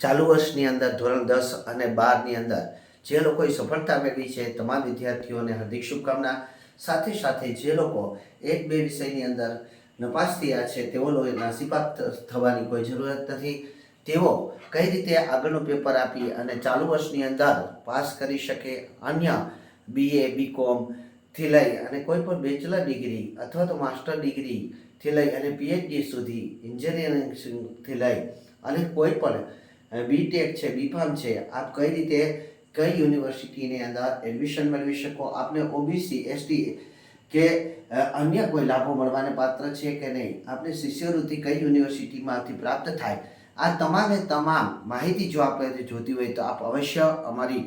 ચાલુ વર્ષની અંદર ધોરણ 10 અને 12ની અંદર જે લોકોએ સફળતા મેળવી છે તમામ વિદ્યાર્થીઓને હાર્દિક શુભકામના. સાથે સાથે જે લોકો એક બે વિષયની અંદર નપાસ થયા છે તેઓ નાસીપાત થવાની કોઈ જરૂરત નથી. તેઓ કઈ રીતે આગળનું પેપર આપી અને ચાલુ વર્ષની અંદર પાસ કરી શકે. અન્ય BA BCom થી લઈ અને કોઈ પણ બેચલર ડિગ્રી અથવા તો માસ્ટર ડિગ્રીથી લઈ અને PhD સુધી, એન્જિનિયરિંગથી લઈ અને કોઈ પણ BTech છે, BPharm છે, આપ કઈ રીતે કઈ યુનિવર્સિટીની અંદર એડમિશન મેળવી શકો, આપને OBC ST કે અન્ય કોઈ લાભો મળવાને પાત્ર છે કે નહીં, આપને શિષ્યવૃત્તિ કઈ યુનિવર્સિટીમાંથી પ્રાપ્ત થાય, આ તમામે તમામ માહિતી જો આપણે જોતી હોય તો આપ અવશ્ય અમારી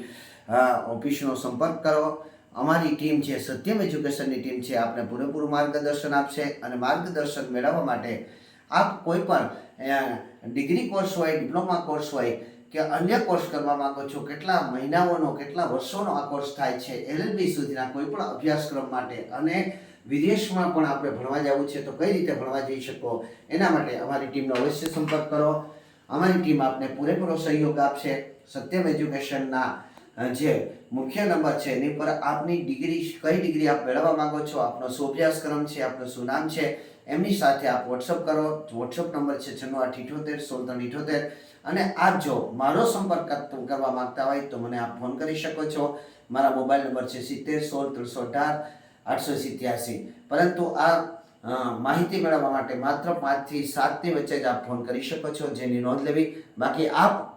ઓફિસનો સંપર્ક કરો. અમારી ટીમ છે, સત્યમ એજ્યુકેશનની ટીમ છે, આપને પૂરેપૂરું માર્ગદર્શન આપશે. અને માર્ગદર્શન મેળવવા માટે આપ કોઈ પણ ડિગ્રી કોર્સ હોય, ડિપ્લોમા કોર્સ હોય કે અન્ય કોર્સ કરવા માંગો છો, કેટલા મહિનાઓનો કેટલા વર્ષોનો આ કોર્સ થાય છે, LLB સુધીના કોઈ પણ અભ્યાસક્રમ માટે અને વિદેશમાં પણ આપણે ભણવા જવું છે તો કઈ રીતે ભણવા જઈ શકો, એના માટે અમારી ટીમનો અવશ્ય સંપર્ક કરો. અમારી ટીમ આપને પૂરેપૂરો સહયોગ આપશે. સત્યમ એજ્યુકેશનના જે મુખ્ય નંબર છે એની પર આપની ડિગ્રી, કઈ ડિગ્રી આપ મેળવવા માંગો છો, આપનો શું અભ્યાસક્રમ છે, આપનું શું નામ છે, એમની સાથે આપ વોટ્સઅપ કરો. વોટ્સઅપ નંબર છે 967878 અને આપ જો મારો સંપર્ક કરવા માંગતા હોય તો મને આપ ફોન કરી શકો છો. મારા મોબાઈલ નંબર છે 70 16 318 887. પરંતુ આ માહિતી મેળવવા માટે માત્ર 5 થી 7ની વચ્ચે જ આપ ફોન કરી શકો છો, જેની નોંધ લેવી. બાકી આપ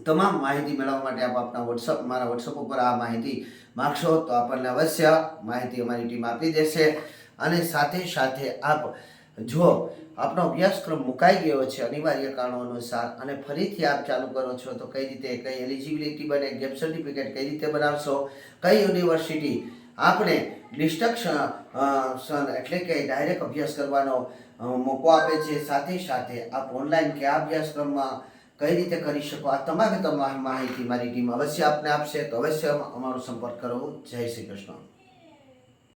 તમામ માહિતી મેળવવા માટે આપ આપના મારા વોટ્સઅપ ઉપર આ માહિતી માગશો તો આપણને અવશ્ય માહિતી અમારી ટીમ આપી દેશે. અને સાથે સાથે આપ જો આપનો અભ્યાસક્રમ મુકાઈ ગયો છે અનિવાર્ય કારણો અનુસાર અને ફરીથી આપ ચાલુ કરો છો તો કઈ રીતે, કઈ એલિજિબિલિટી બને, ગેપ સર્ટિફિકેટ કઈ રીતે બનાવશો, કઈ યુનિવર્સિટી આપણે ડિસ્ટ્રક્શન એટલે કે ડાયરેક્ટ અભ્યાસ કરવાનો મોકો આપે છે, સાથે સાથે આપ ઓનલાઈન કે આ અભ્યાસક્રમમાં કઈ રીતે કરી શકો, આ તમામ માહિતી મારી ટીમ અવશ્ય આપને આપશે. તો અવશ્ય અમારો સંપર્ક કરો. જય શ્રી કૃષ્ણ.